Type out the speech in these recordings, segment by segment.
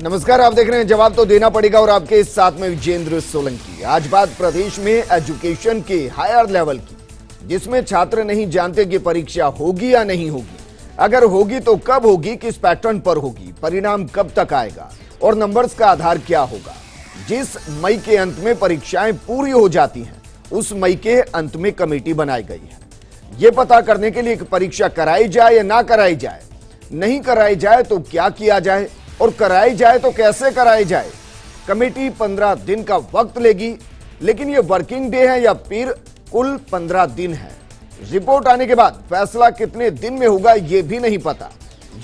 नमस्कार, आप देख रहे हैं जवाब तो देना पड़ेगा और आपके साथ में विजेंद्र सोलंकी। आज बात प्रदेश में एजुकेशन के हायर लेवल की, जिसमें छात्र नहीं जानते कि परीक्षा होगी या नहीं होगी, अगर होगी तो कब होगी, किस पैटर्न पर होगी, परिणाम कब तक आएगा और नंबर्स का आधार क्या होगा। जिस मई के अंत में परीक्षाएं पूरी हो जाती हैं, उस मई के अंत में कमेटी बनाई गई है। यह पता करने के लिए कि परीक्षा कराई जाए या ना कराई जाए, नहीं कराई जाए तो क्या किया जाए और कराई जाए तो कैसे कराई जाए। कमेटी 15 दिन का वक्त लेगी, लेकिन यह वर्किंग डे है या फिर कुल 15 दिन है। रिपोर्ट आने के बाद फैसला कितने दिन में होगा यह भी नहीं पता।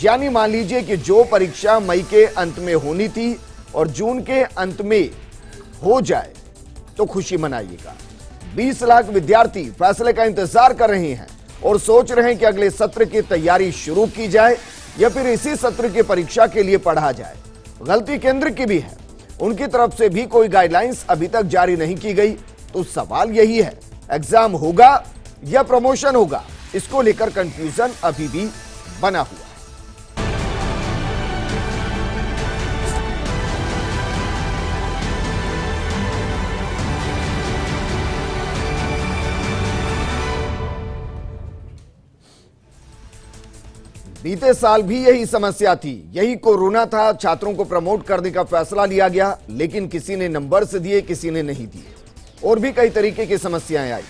यानी मान लीजिए कि जो परीक्षा मई के अंत में होनी थी और जून के अंत में हो जाए तो खुशी मनाइएगा। 20 लाख विद्यार्थी फैसले का इंतजार कर रहे हैं और सोच रहे हैं कि अगले सत्र की तैयारी शुरू की जाए या फिर इसी सत्र की परीक्षा के लिए पढ़ा जाए। गलती केंद्र की भी है, उनकी तरफ से भी कोई गाइडलाइंस अभी तक जारी नहीं की गई। तो सवाल यही है, एग्जाम होगा या प्रमोशन होगा, इसको लेकर कंफ्यूजन अभी भी बना हुआ है। बीते साल भी यही समस्या थी, यही कोरोना था। छात्रों को प्रमोट करने का फैसला लिया गया, लेकिन किसी ने नंबर्स दिए, किसी ने नहीं दिए और भी कई तरीके की समस्याएं आई।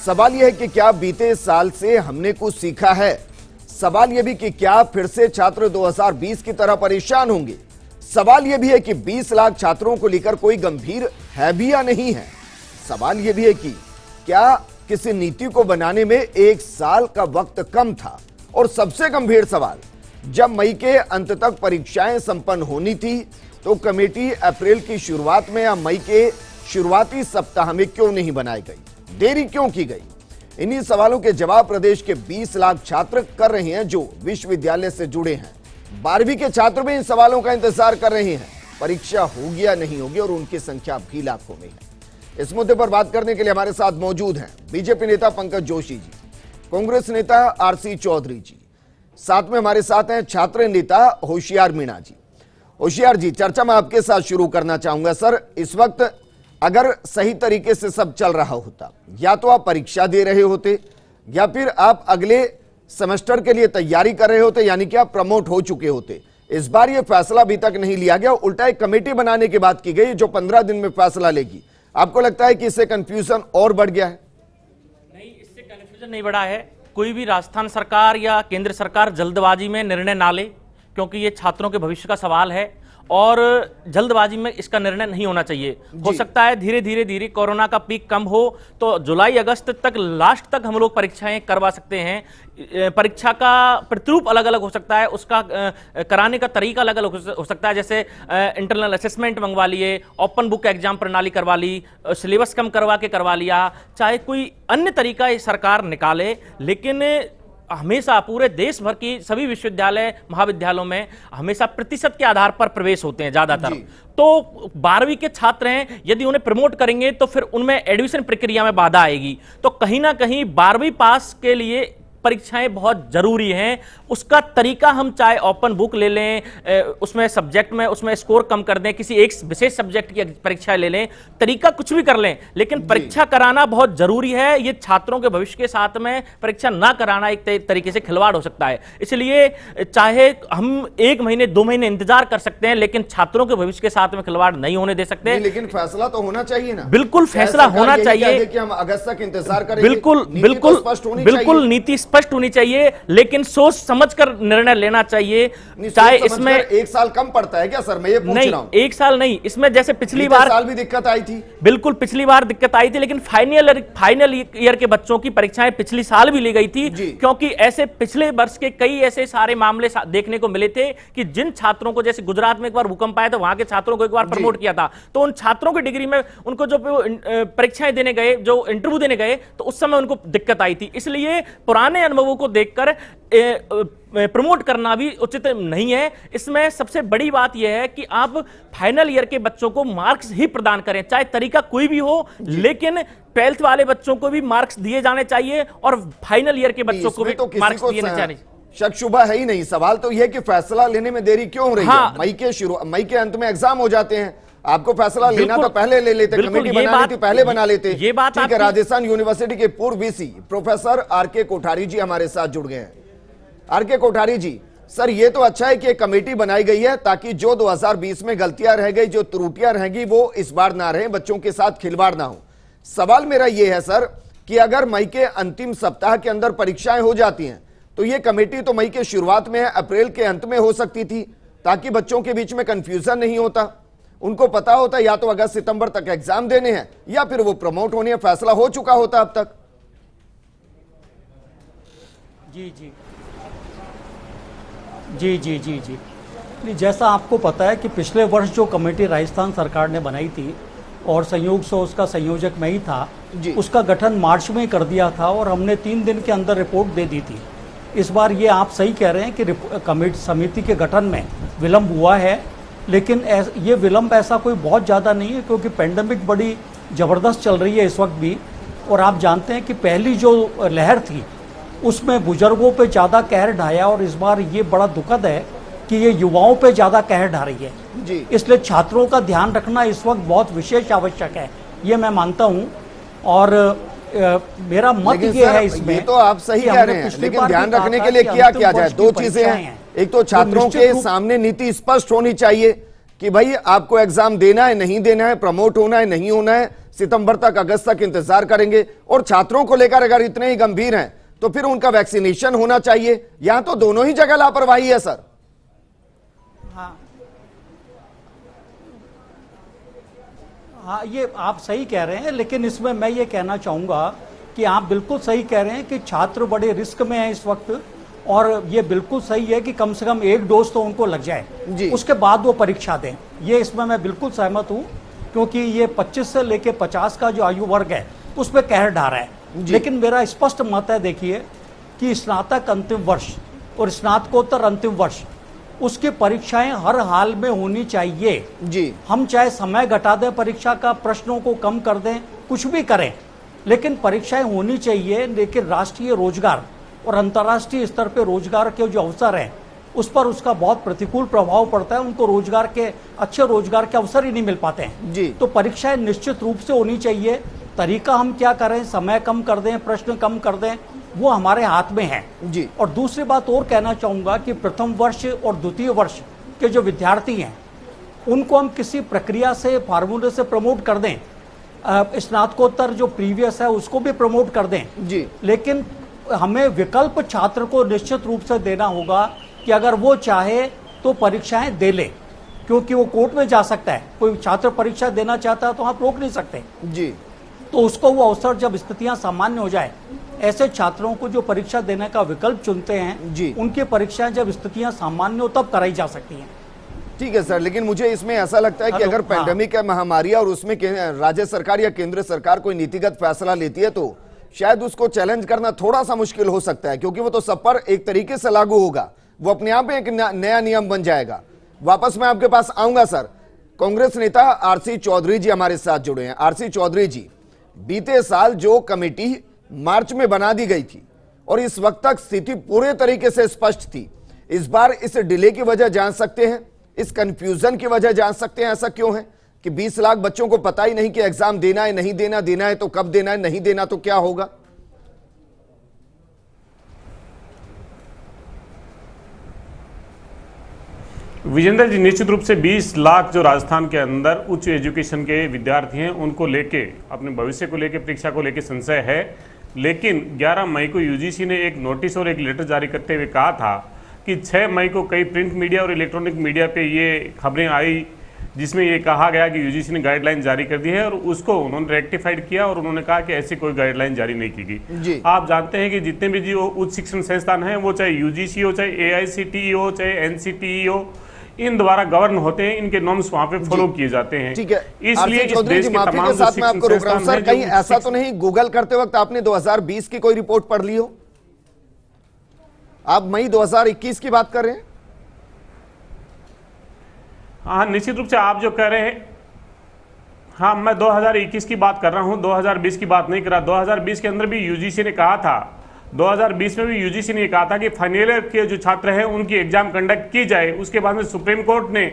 सवाल यह है कि क्या बीते साल से हमने कुछ सीखा है। सवाल यह भी कि क्या फिर से छात्र 2020 की तरह परेशान होंगे। सवाल यह भी है कि 20 लाख छात्रों को लेकर कोई गंभीर है भी या नहीं है। सवाल यह भी है कि क्या किसी नीति को बनाने में 1 साल का वक्त कम था। और सबसे गंभीर सवाल, जब मई के अंत तक परीक्षाएं संपन्न होनी थी तो कमेटी अप्रैल की शुरुआत में या मई के शुरुआती सप्ताह में क्यों नहीं बनाई गई, देरी क्यों की गई। इन्हीं सवालों के जवाब प्रदेश के 20 लाख छात्र कर रहे हैं जो विश्वविद्यालय से जुड़े हैं। 12वीं के छात्र भी इन सवालों का इंतजार कर रहे हैं, परीक्षा होगी या नहीं होगी, और उनकी संख्या भी लाखों में है। इस मुद्दे पर बात करने के लिए हमारे साथ मौजूद हैं बीजेपी नेता पंकज जोशी जी, कांग्रेस नेता आरसी चौधरी जी, साथ में हमारे साथ हैं छात्र नेता होशियार मीणा जी। होशियार जी, चर्चा मैं आपके साथ शुरू करना चाहूंगा। सर, इस वक्त अगर सही तरीके से सब चल रहा होता, या तो आप परीक्षा दे रहे होते या फिर आप अगले सेमेस्टर के लिए तैयारी कर रहे होते, यानी कि आप प्रमोट हो चुके होते। इस बार यह फैसला अभी तक नहीं लिया गया, उल्टा एक कमेटी बनाने की बात की गई जो 15 दिन में फैसला लेगी। आपको लगता है कि इससे कंफ्यूजन और बढ़ गया है? नहीं बढ़ा है। कोई भी राजस्थान सरकार या केंद्र सरकार जल्दबाजी में निर्णय ना ले, क्योंकि ये छात्रों के भविष्य का सवाल है और जल्दबाजी में इसका निर्णय नहीं होना चाहिए। हो सकता है धीरे कोरोना का पीक कम हो तो जुलाई अगस्त तक, लास्ट तक हम लोग परीक्षाएं करवा सकते हैं। परीक्षा का प्रतिरूप अलग अलग हो सकता है, उसका कराने का तरीका अलग अलग हो सकता है। जैसे इंटरनल असेसमेंट मंगवा लिए, ओपन बुक एग्जाम प्रणाली करवा ली, सिलेबस कम करवा लिया, चाहे कोई अन्य तरीका सरकार निकाले। लेकिन हमेशा पूरे देश भर की सभी विश्वविद्यालय महाविद्यालयों में हमेशा प्रतिशत के आधार पर प्रवेश होते हैं ज्यादातर। तो 12वीं के छात्र हैं, यदि उन्हें प्रमोट करेंगे तो फिर उनमें एडमिशन प्रक्रिया में बाधा आएगी। तो कहीं ना कहीं 12वीं पास के लिए परीक्षाएं बहुत जरूरी हैं। उसका तरीका हम चाहे ओपन बुक ले लें, उसमें सब्जेक्ट में उसमें स्कोर कम कर दें, किसी एक विशेष सब्जेक्ट की परीक्षा ले लें, तरीका कुछ भी कर लें, लेकिन परीक्षा कराना बहुत जरूरी है। ये छात्रों के भविष्य के साथ में परीक्षा ना कराना एक तरीके से खिलवाड़ हो सकता है। इसलिए चाहे हम 1 महीने 2 महीने इंतजार कर सकते हैं, लेकिन छात्रों के भविष्य के साथ में खिलवाड़ नहीं होने दे सकते। लेकिन फैसला तो होना चाहिए ना। बिल्कुल फैसला होना चाहिए कि हम अगस्त तक इंतजार करेंगे। बिल्कुल नीति स्पष्ट होनी चाहिए, लेकिन सोच समझकर निर्णय लेना चाहिए। चाहे इसमें 1 साल कम पड़ता है क्या सर? मैं ये पूछ रहा हूं। 1 साल नहीं, इसमें जैसे पिछली बार साल भी दिक्कत आई थी। बिल्कुल पिछली बार दिक्कत आई थी, लेकिन फाइनल ईयर के बच्चों की परीक्षाएं पिछली साल भी ली गई थी, क्योंकि ऐसे पिछले वर्ष के कई ऐसे सारे मामले देखने को मिले थे कि जिन छात्रों को, जैसे गुजरात में एक बार भूकंप आया था, वहां के छात्रों को एक बार प्रमोट किया था, तो उन छात्रों की डिग्री में उनको जो परीक्षाएं देने गए, जो इंटरव्यू देने गए, तो उस समय उनको दिक्कत आई थी। इसलिए पुराने अनुभवों को देखकर प्रमोट करना भी उचित नहीं है। इसमें सबसे बड़ी बात यह है कि आप फाइनल ईयर के बच्चों को मार्क्स ही प्रदान करें, चाहे तरीका कोई भी हो, लेकिन 12th वाले बच्चों को भी मार्क्स दिए जाने चाहिए और फाइनल ईयर के बच्चों को भी मार्क्स दिए जाने चाहिए। शक शुबा है ही नहीं। सवाल तो यह कि फैसला लेने में देरी क्यों हो रही हाँ। है? मई के अंत में एग्जाम हो जाते हैं, आपको फैसला लेना तो पहले ले लेते, बिल्कुल, कमेटी ये बनानी थी पहले बना लेते। ये बात ठीक है, राजस्थान यूनिवर्सिटी के पूर्व वीसी प्रोफेसर आर.के. कोठारी जी हमारे साथ जुड़ गए हैं। आर.के. कोठारी जी, सर ये तो अच्छा है कि एक कमेटी बनाई गई है ताकि जो 2020 में गलतियां रह गई, जो त्रुटियां रहेंगी, वो इस बार ना रहे, बच्चों के साथ खिलवाड़ ना हो। सवाल मेरा यह है सर कि अगर मई के अंतिम सप्ताह के अंदर परीक्षाएं हो जाती हैं तो ये कमेटी तो मई के शुरुआत में, अप्रैल के अंत में हो सकती थी, ताकि बच्चों के बीच में कंफ्यूजन नहीं होता, उनको पता होता या तो अगस्त सितंबर तक एग्जाम देने हैं या फिर वो प्रमोट होने हैं, फैसला हो चुका होता अब तक। जी जी जी जी जी जी नहीं, जैसा आपको पता है कि पिछले वर्ष जो कमेटी राजस्थान सरकार ने बनाई थी और संयोग से उसका संयोजक मैं ही था, उसका गठन मार्च में कर दिया था और हमने 3 दिन के अंदर रिपोर्ट दे दी थी। इस बार ये आप सही कह रहे हैं कि कमेटी समिति के गठन में विलंब हुआ है, लेकिन ये विलंब ऐसा कोई बहुत ज़्यादा नहीं है क्योंकि पेंडेमिक बड़ी ज़बरदस्त चल रही है इस वक्त भी। और आप जानते हैं कि पहली जो लहर थी उसमें बुजुर्गों पे ज़्यादा कहर ढाया और इस बार ये बड़ा दुखद है कि ये युवाओं पे ज़्यादा कहर ढा रही है जी। इसलिए छात्रों का ध्यान रखना इस वक्त बहुत विशेष आवश्यक है, ये मैं मानता हूँ। और मेरा मत ये है इसमें, ये तो आप सही कह रहे हैं, लेकिन ध्यान रखने के लिए क्या किया जाए? 2 चीजें हैं, एक तो छात्रों के सामने नीति स्पष्ट होनी चाहिए कि भाई आपको एग्जाम देना है नहीं देना है, प्रमोट होना है नहीं होना है, सितंबर तक अगस्त तक इंतजार करेंगे। और छात्रों को लेकर अगर इतने ही गंभीर हैं तो फिर उनका वैक्सीनेशन होना चाहिए। यहां तो दोनों ही जगह लापरवाही है सर। हाँ, ये आप सही कह रहे हैं, लेकिन इसमें मैं ये कहना चाहूँगा कि आप बिल्कुल सही कह रहे हैं कि छात्र बड़े रिस्क में हैं इस वक्त, और ये बिल्कुल सही है कि कम से कम 1 डोज तो उनको लग जाए, उसके बाद वो परीक्षा दें। ये इसमें मैं बिल्कुल सहमत हूँ, क्योंकि ये 25 से लेके 50 का जो आयु वर्ग है उस पर कहर ढा रहा है। लेकिन मेरा स्पष्ट मत है, देखिए, कि स्नातक अंतिम वर्ष और स्नातकोत्तर अंतिम वर्ष उसकी परीक्षाएं हर हाल में होनी चाहिए जी। हम चाहे समय घटा दें परीक्षा का, प्रश्नों को कम कर दें, कुछ भी करें, लेकिन परीक्षाएं होनी चाहिए। लेकिन राष्ट्रीय रोजगार और अंतर्राष्ट्रीय स्तर पे रोजगार के जो अवसर हैं उस पर उसका बहुत प्रतिकूल प्रभाव पड़ता है। उनको रोजगार के, अच्छे रोजगार के अवसर ही नहीं मिल पाते हैं जी। तो परीक्षाएं निश्चित रूप से होनी चाहिए। तरीका हम क्या करें, समय कम कर दें, प्रश्न कम कर दें, वो हमारे हाथ में है जी। और दूसरी बात और कहना चाहूँगा कि प्रथम वर्ष और द्वितीय वर्ष के जो विद्यार्थी हैं उनको हम किसी प्रक्रिया से, फार्मूले से प्रमोट कर दें। स्नातकोत्तर जो प्रीवियस है उसको भी प्रमोट कर दें जी। लेकिन हमें विकल्प छात्र को निश्चित रूप से देना होगा कि अगर वो चाहे तो परीक्षाएं दे ले, क्योंकि वो कोर्ट में जा सकता है। कोई छात्र परीक्षा देना चाहता है तो आप रोक नहीं सकते जी। तो उसको वो अवसर, जब स्थितियां सामान्य हो जाए, ऐसे छात्रों को जो परीक्षा देने का विकल्प चुनते हैं जी, उनकी परीक्षाएं जब स्थितियां सामान्य हो तब कराई जा सकती हैं। ठीक है सर, लेकिन मुझे इसमें ऐसा लगता है कि अगर पेंडेमिक है, महामारी, और उसमें राज्य सरकार या केंद्र सरकार कोई नीतिगत फैसला लेती है तो शायद उसको चैलेंज करना थोड़ा सा मुश्किल हो सकता है, क्योंकि वो तो सब पर एक तरीके से लागू होगा, वो अपने आप में एक नया नियम बन जाएगा। वापस मैं आपके पास आऊंगा सर। कांग्रेस नेता आरसी चौधरी जी हमारे साथ जुड़े हैं। आरसी चौधरी जी, बीते साल जो कमेटी मार्च में बना दी गई थी और इस वक्त तक स्थिति पूरे तरीके से स्पष्ट थी, इस बार इस डिले की वजह जान सकते हैं, इस कंफ्यूजन की वजह जान सकते हैं ऐसा क्यों है कि 20 लाख बच्चों को पता ही नहीं कि एग्जाम देना है नहीं देना, देना है तो कब देना है, नहीं देना तो क्या होगा? विजेंद्र जी, निश्चित रूप से 20 लाख जो राजस्थान के अंदर उच्च एजुकेशन के विद्यार्थी हैं उनको लेके, अपने भविष्य को लेके, परीक्षा को लेके संशय है। लेकिन 11 मई को यूजीसी ने एक नोटिस और एक लेटर जारी करते हुए कहा था कि 6 मई को कई प्रिंट मीडिया और इलेक्ट्रॉनिक मीडिया पे ये खबरें आई जिसमें ये कहा गया कि यूजीसी ने गाइडलाइन जारी कर दी है, और उसको उन्होंने रेक्टिफाइड किया और उन्होंने कहा कि ऐसी कोई गाइडलाइन जारी नहीं की गई। आप जानते हैं कि जितने भी जो उच्च शिक्षण संस्थान हैं, वो चाहे यूजीसी हो, चाहे एआईसीटीई हो, चाहे एनसीटीई हो, इन द्वारा गवर्न होते हैं, इनके नॉर्म्स वहां पे फॉलो किए जाते हैं। ठीक है, इसलिए इस देश के तमाम के साथ मैं आपको रोक रहा हूं सर, कहीं ऐसा तो नहीं गूगल करते वक्त आपने 2020 की कोई रिपोर्ट पढ़ ली हो? आप मई 2021 की बात कर रहे हैं? हाँ, निश्चित रूप से आप जो कह रहे हैं, हाँ, मैं 2021 की बात कर रहा हूं, 2020 की बात नहीं कर रहा। 2020 के अंदर भी यूजीसी ने कहा था 2020 में भी यूजीसी ने कहा था कि फाइनल ईयर के जो छात्र हैं उनकी एग्जाम कंडक्ट की जाए। उसके बाद में सुप्रीम कोर्ट ने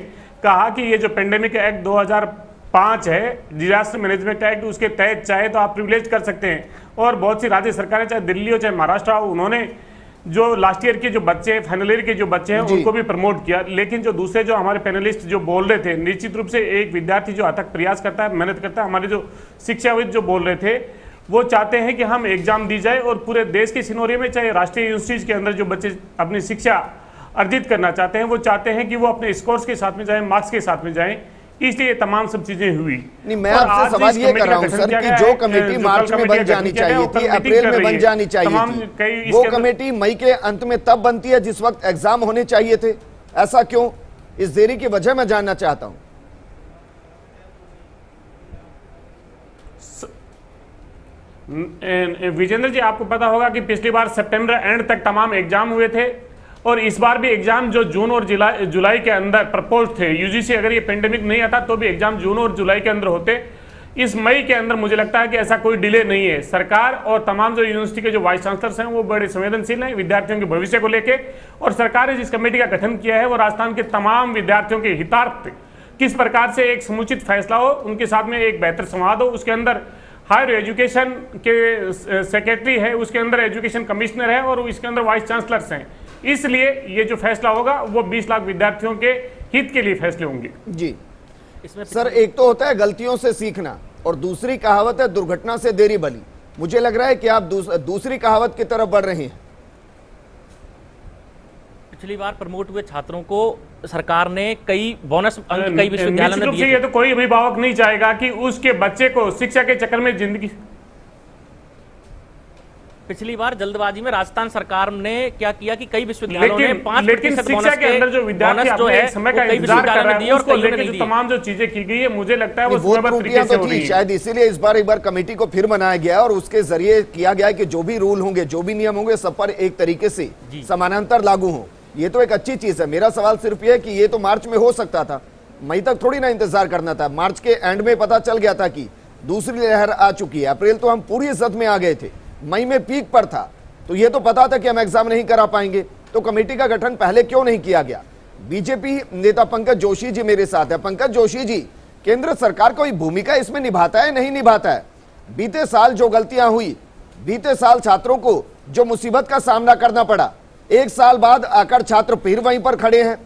कहा कि ये जो पेंडेमिक एक्ट 2005 है, डिजास्टर मैनेजमेंट एक्ट, उसके तहत चाहे तो आप प्रिविलेज कर सकते हैं। और बहुत सी राज्य सरकारें, चाहे दिल्ली हो चाहे महाराष्ट्र हो, उन्होंने जो लास्ट ईयर के जो बच्चे हैं, फाइनल ईयर के जो बच्चे हैं, उनको भी प्रमोट किया। लेकिन जो दूसरे जो हमारे पैनलिस्ट जो बोल रहे थे, निश्चित रूप से एक विद्यार्थी जो अथक प्रयास करता है, मेहनत करता है, हमारे जो शिक्षाविद जो बोल रहे थे, वो चाहते हैं कि हम एग्जाम दी जाए और पूरे देश के सिनोरियो में, चाहे राष्ट्रीय यूनिवर्सिटीज के अंदर जो बच्चे अपनी शिक्षा अर्जित करना चाहते हैं, वो चाहते हैं कि वो अपने स्कोर्स के साथ में जाएं, मार्क्स के साथ में जाएं। इसलिए ये तमाम सब चीजें हुई। नहीं, मैं आपसे सवाल ये कर रहा हूं सर कि जो कमेटी मार्च में बन जानी चाहिए थी, अप्रैल में बन जानी चाहिए थी, वो कमेटी मई के अंत में तब बनती है जिस वक्त एग्जाम होने चाहिए थे। ऐसा क्यों? इस देरी की वजह मैं जानना चाहता हूं। विजेंद्र जी, आपको पता होगा कि पिछली बार सितंबर एंड तक तमाम एग्जाम हुए थे और इस बार भी एग्जाम जो जून और जुलाई के अंदर प्रपोज थे। यूजीसी अगर ये पेंडेमिक नहीं आता तो भी एग्जाम जून और जुलाई के अंदर होते। इस मई के अंदर मुझे लगता है कि ऐसा कोई डिले नहीं है। सरकार और तमाम जो यूनिवर्सिटी के जो वाइस चांसलर्स हैं वो बड़े संवेदनशील हैं विद्यार्थियों के भविष्य को लेकर, और सरकार ने जिस कमेटी का गठन किया है वो राजस्थान के तमाम विद्यार्थियों के हितार्थ किस प्रकार से एक समुचित फैसला हो, उनके साथ में एक बेहतर संवाद हो। उसके अंदर हायर एजुकेशन के सेक्रेटरी है, उसके अंदर एजुकेशन कमिश्नर है और इसके अंदर वाइस चांसलर्स हैं। इसलिए ये जो फैसला होगा वो 20 लाख विद्यार्थियों के हित के लिए फैसले होंगे। जी इसमें सर, एक तो होता है गलतियों से सीखना और दूसरी कहावत है दुर्घटना से देरी भली। मुझे लग रहा है कि आप दूसरी कहावत की तरफ बढ़ रहे हैं। पिछली बार प्रमोट हुए छात्रों को सरकार ने कई बोनस अंक कई विश्वविद्यालयों में दिए। ये तो कोई अभिभावक नहीं चाहेगा कि उसके बच्चे को शिक्षा के चक्कर में जिंदगी। पिछली बार जल्दबाजी में राजस्थान सरकार ने क्या किया कि कई विश्वविद्यालयों ने 5% शिक्षा के अंदर जो विद्यार्थी अपने समय का इंतजार कर रहा है उसको लेकर जो तमाम जो चीजें की गई है, मुझे लगता है वो सुलभ तरीके से हो रही है। शायद इसीलिए इस बार एक बार कमेटी को फिर बनाया गया और उसके जरिए किया गया कि जो भी रूल होंगे, जो भी नियम होंगे, सब पर एक तरीके से समानांतर लागू हो। ये तो एक अच्छी चीज है। मेरा सवाल सिर्फ ये है कि ये तो मार्च में हो सकता था, मई तक थोड़ी ना इंतजार करना था। मार्च के एंड में पता चल गया था कि दूसरी लहर आ चुकी है। अप्रैल तो हम पूरी जद में आ गए थे, मई में पीक पर था, तो ये तो पता था कि हम एग्जाम नहीं करा पाएंगे। तो कमेटी का गठन पहले क्यों नहीं किया गया? बीजेपी नेता पंकज जोशी जी मेरे साथ है। पंकज जोशी जी, केंद्र सरकार कोई भूमिका इसमें निभाता है, नहीं निभाता है? बीते साल जो गलतियां हुई, बीते साल छात्रों को जो मुसीबत का सामना करना पड़ा, एक साल बाद आकर छात्र फिर वहीं पर खड़े हैं।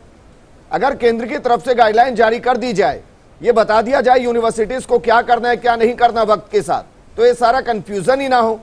अगर केंद्र की तरफ से गाइडलाइन जारी कर दी जाए, ये बता दिया जाए यूनिवर्सिटीज को क्या करना है क्या नहीं करना वक्त के साथ, तो ये सारा कंफ्यूजन ही ना हो।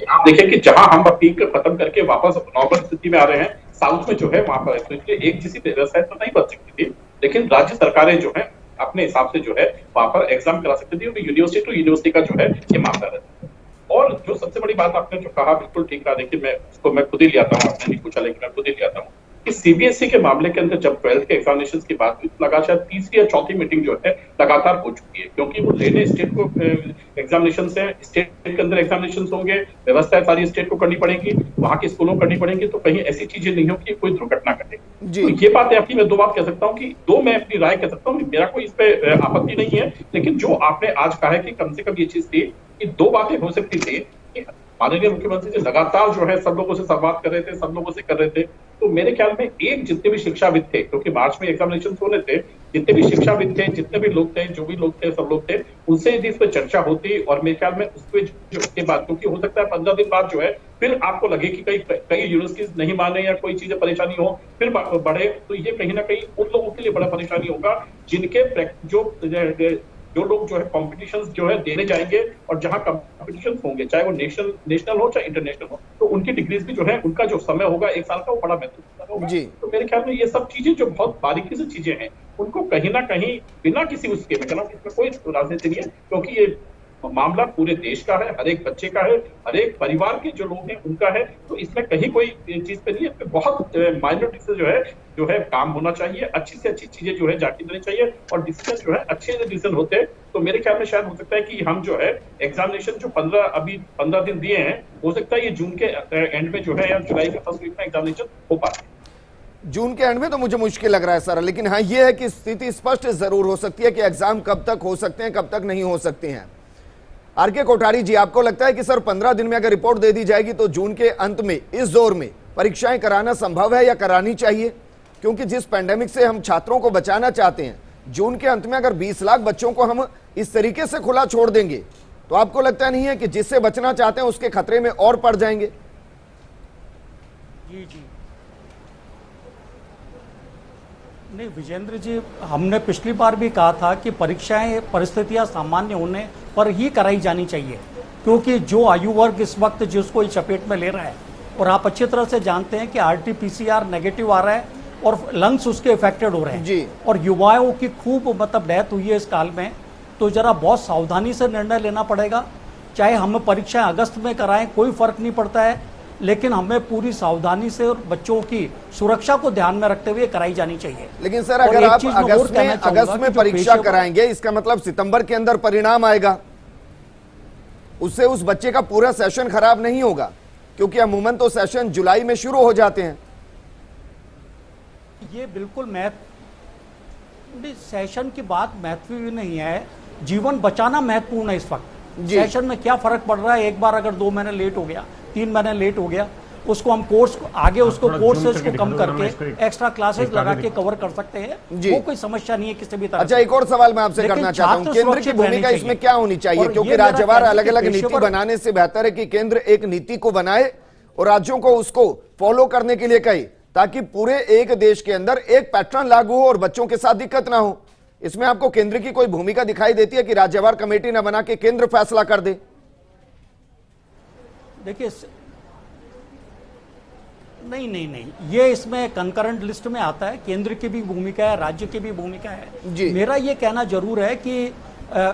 आप देखिए कि जहां हम पीक खत्म करके वापस नॉर्मल स्थिति में आ रहे हैं, साउथ में जो है वहां पर एक जैसी व्यवस्था तो नहीं बन सकती थी, लेकिन राज्य सरकारें जो है अपने हिसाब से जो है वहां पर एग्जाम करा सकती थी। यूनिवर्सिटी टू यूनिवर्सिटी का जो है ये मामला रहता है। और जो सबसे बड़ी बात आपने जो कहा बिल्कुल ठीक कहा। देखिए मैं उसको मैं खुद ही लिया था, आपने नहीं पूछा लेकिन मैं खुद ही लिया था कि सीबीएसई के मामले के अंदर जब 12th के एग्जामिनेशंस की बात हुई, लगातार तीसरी या चौथी मीटिंग जो है लगातार हो चुकी है, क्योंकि वो लेने स्टेट को एग्जामिनेशंस है, स्टेट के अंदर एग्जामिनेशंस होंगे, व्यवस्था सारी स्टेट को करनी पड़ेगी, वहां के स्कूलों को करनी पड़ेगी, तो कहीं ऐसी चीजें नहीं हो कि कोई दुर्घटना घटे। तो ये बात है अपनी, मैं दो बात कह सकता हूँ कि मैं अपनी राय कह सकता हूँ, मेरा कोई इस पे आपत्ति नहीं है, लेकिन जो आपने आज कहा है कि कम से कम ये चीज थी कि दो बातें हो सकती थी। माननीय मुख्यमंत्री जी लगातार जो है सब लोगों से संवाद कर रहे थे, सब लोगों से कर रहे थे, तो मेरे ख्याल में एक जितने भी शिक्षाविद थे, क्योंकि मार्च में एग्जामिनेशन होने थे, जितने भी शिक्षाविद थे, जितने भी लोग थे, जो भी लोग थे, सब लोग थे, उनसे यदि इस पर चर्चा होती और मेरे ख्याल में उसके जो उसके बाद, क्योंकि हो सकता है 15 दिन बाद जो है फिर आपको लगे कि कई यूनिवर्सिटीज नहीं माने या कोई चीजें परेशानी हो फिर बढ़े, तो ये कहीं ना कहीं उन लोगों के लिए बड़ा परेशानी होगा जिनके जो लोग जो है कॉम्पिटिशंस जो है देने जाएंगे और जहां कॉम्पिटिशन होंगे, चाहे वो नेशनल हो चाहे इंटरनेशनल हो, तो उनकी डिग्रीज भी जो है उनका जो समय होगा एक साल का वो बड़ा महत्वपूर्ण होगा। तो मेरे ख्याल में ये सब चीजें जो बहुत बारीकी से चीजें हैं, उनको कहीं ना कहीं बिना किसी उसके मैं कहना इसमें कोई राजनीति नहीं है, क्योंकि ये मामला पूरे देश का है, हर एक बच्चे का है, हर एक परिवार के जो लोग हैं उनका है, तो इसमें कहीं कोई चीज पे नहीं है। बहुत माइनॉरिटी से जो है काम होना चाहिए, अच्छी से अच्छी चीजें जो है जाके देनी चाहिए और डिसीजन जो है अच्छे डिसीजन होते हैं। तो मेरे ख्याल में शायद हो सकता है कि हम जो है एग्जामिनेशन जो 15 दिन दिए हैं, हो सकता है ये जून के एंड में जो है या जुलाई के फर्स्ट वीक में एग्जामिनेशन हो पाए। जून के एंड में तो मुझे मुश्किल लग रहा है सर, लेकिन हाँ ये है कि स्थिति स्पष्ट जरूर हो सकती है कि एग्जाम कब तक हो सकते हैं, कब तक नहीं हो सकते हैं। आरके कोठारी जी, आपको लगता है कि सर 15 दिन में अगर रिपोर्ट दे दी जाएगी तो जून के अंत में इस दौर में परीक्षाएं कराना संभव है या करानी चाहिए? क्योंकि जिस पैंडेमिक से हम छात्रों को बचाना चाहते हैं, जून के अंत में अगर 20 लाख बच्चों को हम इस तरीके से खुला छोड़ देंगे तो आपको लगता नहीं है कि जिससे बचना चाहते हैं उसके खतरे में और पड़ जाएंगे? जी जी, नहीं विजेंद्र जी, हमने पिछली बार भी कहा था कि परीक्षाएं परिस्थितियां सामान्य होने पर ही कराई जानी चाहिए, क्योंकि जो आयु वर्ग इस वक्त जिसको इस चपेट में ले रहा है, और आप अच्छी तरह से जानते हैं कि RT-PCR नेगेटिव आ रहा है और लंग्स उसके इफेक्टेड हो रहे हैं जी। और युवाओं की खूब मतलब डेथ हुई है इस काल में, तो जरा बहुत सावधानी से निर्णय लेना पड़ेगा। चाहे हम परीक्षाएं अगस्त में कराएं, कोई फर्क नहीं पड़ता है, लेकिन हमें पूरी सावधानी से और बच्चों की सुरक्षा को ध्यान में रखते हुए कराई जानी चाहिए। लेकिन सर अगर आप अगस्त में परीक्षा कराएंगे, इसका मतलब सितंबर के अंदर परिणाम आएगा, उससे उस बच्चे का पूरा सेशन खराब नहीं होगा, क्योंकि अमूमन तो सेशन जुलाई में शुरू हो जाते हैं। ये बिल्कुल सेशन की बात महत्व नहीं है, जीवन बचाना महत्वपूर्ण है इस वक्त। सेशन में क्या फर्क पड़ रहा है, एक बार अगर 2 महीने लेट हो गया, 3 महीने लेट हो गया, उसको हम कोर्स आगे उसको कोर्सेज को कम करके एक्स्ट्रा क्लासेस लगा के कवर कर सकते हैं, वो कोई समस्या नहीं है किसी भी तरह। अच्छा, एक और सवाल मैं आपसे करना चाहता हूं, केंद्र की भूमिका इसमें क्या होनी चाहिए? क्योंकि राज्यवार अलग अलग नीति बनाने से बेहतर है कि केंद्र एक नीति को बनाए और राज्यों को उसको फॉलो करने के लिए कहे, ताकि पूरे एक देश के अंदर एक पैटर्न लागू हो और बच्चों के साथ दिक्कत ना हो। इसमें आपको केंद्र की कोई भूमिका दिखाई देती है कि राज्यवार कमेटी न बना के केंद्र फैसला कर दे? देखिए, नहीं, ये इसमें कंकरेंट लिस्ट में आता है, केंद्र की भी भूमिका है, राज्य की भी भूमिका है। मेरा ये कहना जरूर है कि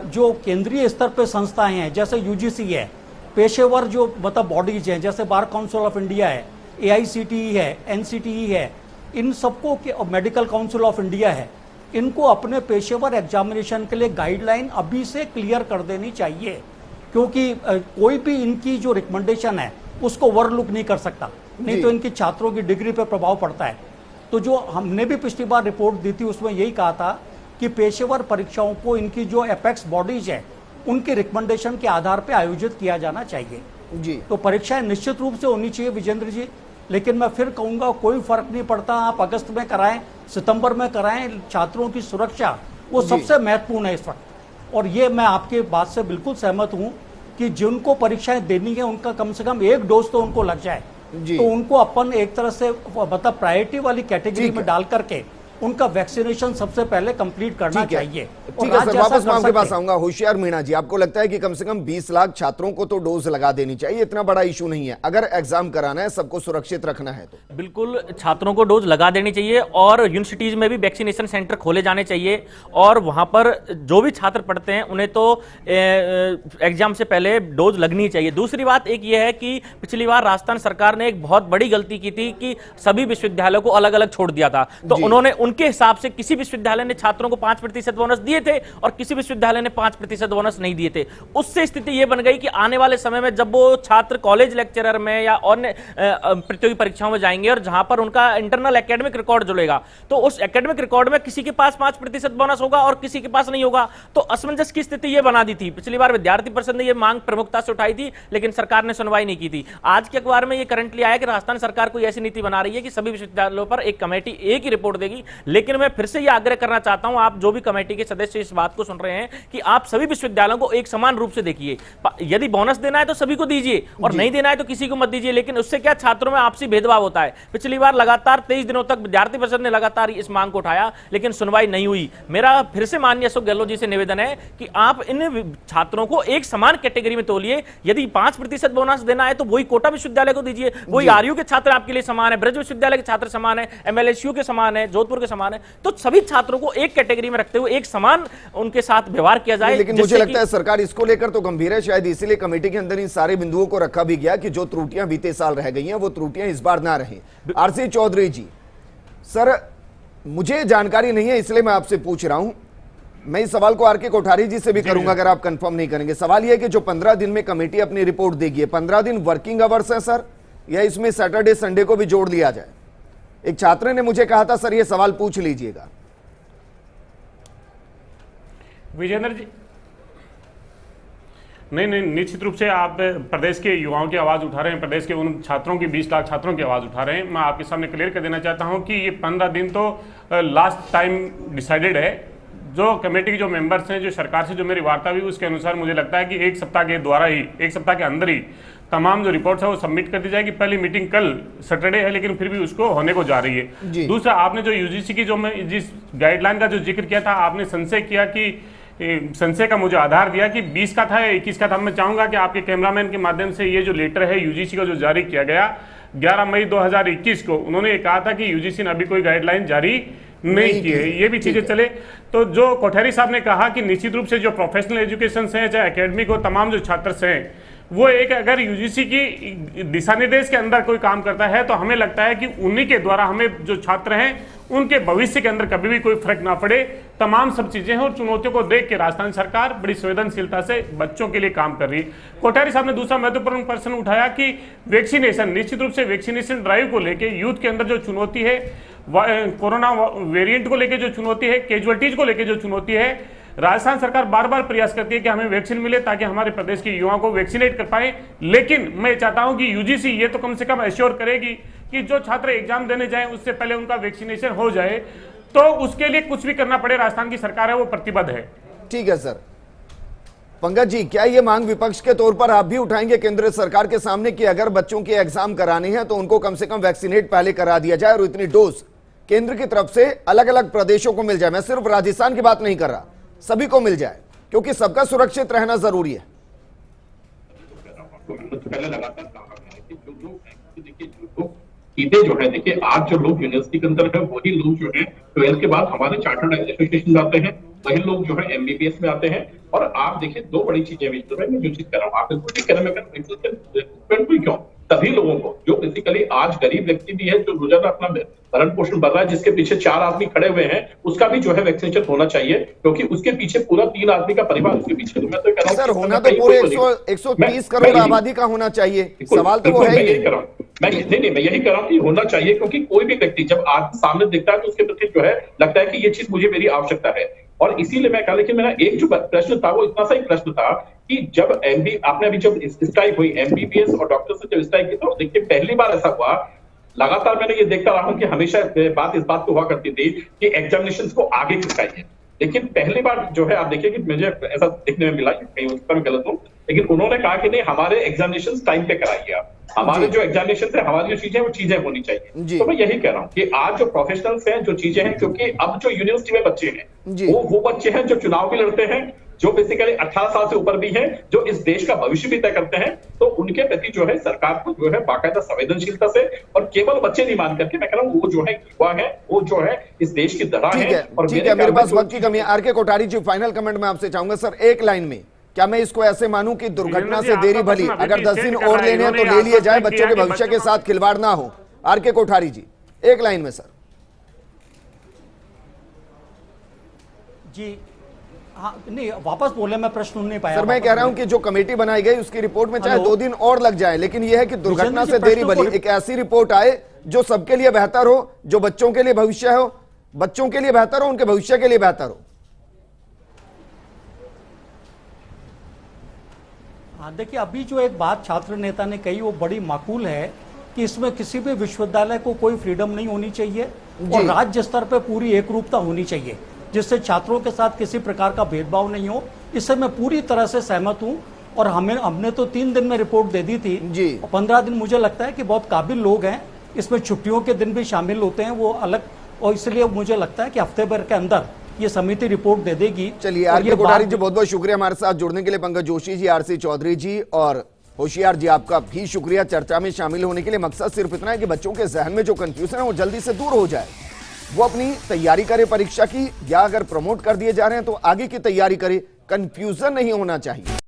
जो केंद्रीय स्तर पे संस्थाएं हैं, जैसे UGC है, पेशेवर जो मतलब बॉडीज हैं, जैसे बार काउंसिल ऑफ इंडिया है, AICTE है, NCTE है, इन सबको, मेडिकल काउंसिल ऑफ इंडिया है, इनको अपने पेशेवर एग्जामिनेशन के लिए गाइडलाइन अभी से क्लियर कर देनी चाहिए, क्योंकि कोई भी इनकी जो रिकमेंडेशन है उसको ओवरलुक नहीं कर सकता, नहीं तो इनकी छात्रों की डिग्री पे प्रभाव पड़ता है। तो जो हमने भी पिछली बार रिपोर्ट दी थी उसमें यही कहा था कि पेशेवर परीक्षाओं को इनकी जो एपेक्स बॉडीज है उनके रिकमेंडेशन के आधार पर आयोजित किया जाना चाहिए जी। तो परीक्षाएं निश्चित रूप से होनी चाहिए विजेंद्र जी, लेकिन मैं फिर कहूंगा कोई फर्क नहीं पड़ता, आप अगस्त में कराएं, सितंबर में कराएं, छात्रों की सुरक्षा वो सबसे महत्वपूर्ण है इस वक्त। और ये मैं आपके बात से बिल्कुल सहमत हूं कि जिनको परीक्षाएं देनी है उनका कम से कम 1 डोज तो उनको लग जाए, तो उनको अपन एक तरह से मतलब प्रायोरिटी वाली कैटेगरी में डाल करके उनका वैक्सीनेशन सबसे पहले कंप्लीट करना चाहिए। ठीक है सर, वापस मैं आपके पास आऊंगा। होशियार मीणा जी, आपको लगता है कि कम से कम 20 लाख छात्रों को तो डोज लगा देनी चाहिए, इतना बड़ा इशू नहीं है, अगर एग्जाम कराना है, सबको सुरक्षित रखना है तो? बिल्कुल, छात्रों को डोज लगा देनी चाहिए और यूनिवर्सिटीज में भी वैक्सीनेशन सेंटर खोले जाने चाहिए और वहां पर जो भी छात्र पढ़ते हैं उन्हें तो एग्जाम से पहले डोज लगनी चाहिए। दूसरी बात एक ये है कि पिछली बार राजस्थान सरकार ने एक बहुत बड़ी गलती की थी कि सभी विश्वविद्यालयों को अलग अलग छोड़ दिया था, तो उन्होंने उनके हिसाब से किसी विश्वविद्यालय ने छात्रों को 5% बोनस दिए थे और किसी विश्वविद्यालय ने 5% बोनस नहीं दिए थे। उससे स्थिति यह बन गई कि आने वाले समय में जब वो छात्र कॉलेज लेक्चरर में या अन्य प्रतियोगी परीक्षाओं में जाएंगे और जहां पर उनका इंटरनल एकेडमिक रिकॉर्ड जुड़ेगा, तो उस एकेडमिक रिकॉर्ड में किसी के पास 5% बोनस होगा और किसी के पास नहीं होगा। तो असमंजस की स्थिति यह बना दी थी। पिछली बार विद्यार्थी परिषद ने यह मांग प्रमुखता से उठाई थी, लेकिन सरकार ने सुनवाई नहीं की थी। आज के अखबार में यह करंटली आया कि राजस्थान सरकार कोई ऐसी नीति बना रही है कि सभी विश्वविद्यालयों पर एक कमेटी एक ही रिपोर्ट देगी। लेकिन मैं फिर से यह आग्रह करना चाहता हूं, आप जो भी कमेटी के सदस्य इस बात को सुन रहे हैं, कि आप सभी विश्वविद्यालयों को एक समान रूप से देखिए। यदि बोनस देना है तो सभी को दीजिए और नहीं देना है तो किसी को मत दीजिए, लेकिन उससे क्या छात्रों में आपसी भेदभाव होता है। पिछली बार लगातार 23 दिनों तक विद्यार्थी परिषद ने लगातार इस मांग को उठाया, लेकिन सुनवाई नहीं हुई। मेरा फिर से माननीय अशोक गहलोत जी से निवेदन है कि आप इन छात्रों को एक समान कैटेगरी में तोलिए। यदि 5% बोनस देना है तो वही कोटा विश्वविद्यालय को दीजिए, वही आरयू के छात्र आपके लिए समान है, ब्रज विश्वविद्यालय के छात्र समान है, MLSU के समान है, जोधपुर के समान है। तो सभी छात्रों को एक कैटेगरी में रखते हुए एक समान उनके साथ व्यवहार किया जाए। लेकिन मुझे लगता है सरकार इसको लेकर तो गंभीर है, शायद इसीलिए कमेटी के अंदर इन सारे बिंदुओं को रखा भी गया कि जो त्रुटियां बीते साल रह गई हैं वो त्रुटियां इस बार ना रहें। RC चौधरी जी, सर मुझे जानकारी नहीं है इसलिए मैं आपसे पूछ रहा हूं, मैं इस सवाल को RK कोठारी जी से भी करूंगा अगर आप कंफर्म नहीं करेंगे। सवाल यह है कि जो 15 दिन में कमेटी अपनी रिपोर्ट देगी, 15 दिन वर्किंग आवर्स है सर, या इसमें सैटरडे संडे को भी जोड़ लिया जाए? एक छात्र ने मुझे कहा था सर ये सवाल पूछ लीजिएगा। विजेंद्र जी, नहीं, निश्चित रूप से आप प्रदेश के युवाओं की आवाज़ उठा रहे हैं, प्रदेश के उन छात्रों की 20 लाख छात्रों की आवाज़ उठा रहे हैं। मैं आपके सामने क्लियर कर देना चाहता हूं कि ये 15 दिन तो लास्ट टाइम डिसाइडेड है। जो कमेटी के जो मेंबर्स हैं, जो सरकार से जो मेरी वार्ता हुई उसके अनुसार मुझे लगता है कि एक सप्ताह के अंदर ही तमाम जो रिपोर्ट्स है वो सबमिट कर दी जाएगी। पहली मीटिंग कल सैटरडे है, लेकिन फिर भी उसको होने को जा रही है। दूसरा, आपने जो यूजीसी की जिस गाइडलाइन का जो जिक्र किया था, आपने संशय किया कि संशय का मुझे आधार दिया कि 20 का था या 21 का था। मैं चाहूंगा कि आपके कैमरामैन के माध्यम से ये जो लेटर है यूजीसी का जो जारी किया गया 11 मई 2021 को, उन्होंने ये कहा था कि यूजीसी ने अभी कोई गाइडलाइन जारी नहीं की है, ये भी चीजें चले। तो जो कोठारी साहब ने कहा कि निश्चित रूप से जो प्रोफेशनल एजुकेशन है, चाहे एकेडमिक हो, तमाम जो छात्र हैं, वो एक अगर यूजीसी की दिशा निर्देश के अंदर कोई काम करता है तो हमें लगता है कि उन्हीं के द्वारा हमें जो छात्र हैं उनके भविष्य के अंदर कभी भी कोई फर्क ना पड़े। तमाम सब चीजें हैं और चुनौतियों को देख के राजस्थान सरकार बड़ी संवेदनशीलता से बच्चों के लिए काम कर रही है। कोठारी साहब ने दूसरा महत्वपूर्ण प्रश्न उठाया कि वैक्सीनेशन, निश्चित रूप से वैक्सीनेशन ड्राइव को लेके यूथ के अंदर जो चुनौती है, कोरोना वेरिएंट को लेके जो चुनौती है, कैजुअलिटीज को लेके जो चुनौती है, राजस्थान सरकार बार बार प्रयास करती है कि हमें वैक्सीन मिले ताकि हमारे प्रदेश के युवाओं को वैक्सीनेट कर पाए। लेकिन मैं चाहता हूं कि यूजीसी ये तो कम से कम एश्योर करेगी कि जो छात्र एग्जाम देने जाएं उससे पहले उनका वैक्सीनेशन हो जाए। तो उसके लिए कुछ भी करना पड़े, राजस्थान की सरकार है वो प्रतिबद्ध है। ठीक है सर। पंकज जी, क्या ये मांग विपक्ष के तौर पर आप भी उठाएंगे केंद्र सरकार के सामने कि अगर बच्चों के एग्जाम कराने हैं तो उनको कम से कम वैक्सीनेट पहले करा दिया जाए और इतनी डोज केंद्र की तरफ से अलग अलग प्रदेशों को मिल जाए? मैं सिर्फ राजस्थान की बात नहीं कर रहा, सभी को मिल जाए, क्योंकि सबका सुरक्षित रहना जरूरी है। पहले लगातार कहा है कि जो लोग देखिए, जो लोग सीधे जो है, देखिए आज जो लोग यूनिवर्सिटी के अंदर है वही लोग जो है 12th के बाद हमारे चार्टर्ड एसोसिएशन आते हैं, वही लोग जो है एमबीबीएस में आते हैं। और आप देखिए दो बड़ी चीजें मैं जो चीज कर रहा हूँ, आप बिल्कुल ठीक कह रहे हैं। क्यों सभी लोगों को जो बेसिकली आज गरीब व्यक्ति भी है, जो रोजाना अपना भरण पोषण बढ़ रहा है, जिसके पीछे 4 आदमी खड़े हुए हैं, उसका भी जो है वैक्सीनेशन होना चाहिए, क्योंकि उसके पीछे पूरा 3 आदमी का परिवार उसके पीछे। तो मैं तो कह रहा हूं सर, होना तो पूरे 130 करोड़ आबादी का होना चाहिए। सवाल तो वो है ही। मैं यही कर रहा हूँ कि होना चाहिए, क्योंकि कोई भी व्यक्ति जब आज सामने दिखता है तो उसके प्रति जो है लगता है कि ये चीज मुझे मेरी आवश्यकता है। और इसीलिए मैं कहा, लेकिन मेरा एक जो प्रश्न था वो इतना सा ही प्रश्न था कि जब आपने अभी जब स्ट्राइक हुई एमबीबीएस और डॉक्टर से जब स्ट्राइक की, तो देखिए पहली बार ऐसा हुआ, लगातार मैंने ये देखता रहा हूं कि हमेशा बात इस बात को हुआ करती थी कि एग्जामिनेशंस को आगे खिसकाइए। लेकिन पहली बार जो है आप देखिए कि मुझे ऐसा देखने में मिला, कहीं उसका मैं गलत हूं, लेकिन उन्होंने कहा कि नहीं, हमारे एग्जामिनेशंस टाइम पे कराइए आप, हमारे जो एग्जामिनेशन है, हमारी जो चीजें वो चीजें होनी चाहिए। तो मैं यही कह रहा हूँ कि आज जो प्रोफेशनल्स हैं, जो चीजें हैं, क्योंकि अब जो यूनिवर्सिटी में बच्चे हैं वो बच्चे हैं जो चुनाव भी लड़ते हैं, जो बेसिकली 18 साल से ऊपर भी हैं, जो इस देश का भविष्य भी तय करते हैं। तो उनके प्रति जो है सरकार को जो है बाकायदा संवेदनशीलता से, और केवल बच्चे नहीं मान करके, मैं कह रहा हूँ वो जो है युवा है, वो जो है इस देश की धरा है। और ठीक है, मेरे पास वक्त की कमी है। आर के कोठारी जी, फाइनल कमेंट में आपसे चाहूंगा सर, एक लाइन में, क्या मैं इसको ऐसे मानूं कि दुर्घटना से देरी भली, अगर 10 दिन और लेने हैं तो ले लिए जाए, बच्चों के भविष्य के साथ खिलवाड़ ना हो? आर के कोठारी जी, एक लाइन में सर। जी हाँ, नहीं वापस बोले, मैं प्रश्न सुन नहीं पाया। सर मैं कह रहा हूं कि जो कमेटी बनाई गई उसकी रिपोर्ट में चाहे 2 दिन और लग जाए, लेकिन यह है कि दुर्घटना से देरी भली, एक ऐसी रिपोर्ट आए जो सबके लिए बेहतर हो, जो बच्चों के लिए भविष्य हो, बच्चों के लिए बेहतर हो, उनके भविष्य के लिए बेहतर हो। हाँ देखिए, अभी जो एक बात छात्र नेता ने कही वो बड़ी माकूल है कि इसमें किसी भी विश्वविद्यालय को कोई फ्रीडम नहीं होनी चाहिए और राज्य स्तर पर पूरी एकरूपता होनी चाहिए, जिससे छात्रों के साथ किसी प्रकार का भेदभाव नहीं हो। इससे मैं पूरी तरह से सहमत हूं। और हमने तो 3 दिन में रिपोर्ट दे दी थी जी। 15 दिन मुझे लगता है कि बहुत काबिल लोग हैं, इसमें छुट्टियों के दिन भी शामिल होते हैं वो अलग, और इसलिए मुझे लगता है कि हफ्ते भर के अंदर ये समिति रिपोर्ट दे देगी। चलिए, आर के कोठारी जी बहुत बहुत शुक्रिया हमारे साथ जुड़ने के लिए। पंकज जोशी जी, आरसी चौधरी जी और होशियार जी, आपका भी शुक्रिया चर्चा में शामिल होने के लिए। मकसद सिर्फ इतना है कि बच्चों के जहन में जो कंफ्यूजन है वो जल्दी से दूर हो जाए, वो अपनी तैयारी करे परीक्षा की, या अगर प्रमोट कर दिए जा रहे हैं तो आगे की तैयारी करे, कंफ्यूजन नहीं होना चाहिए।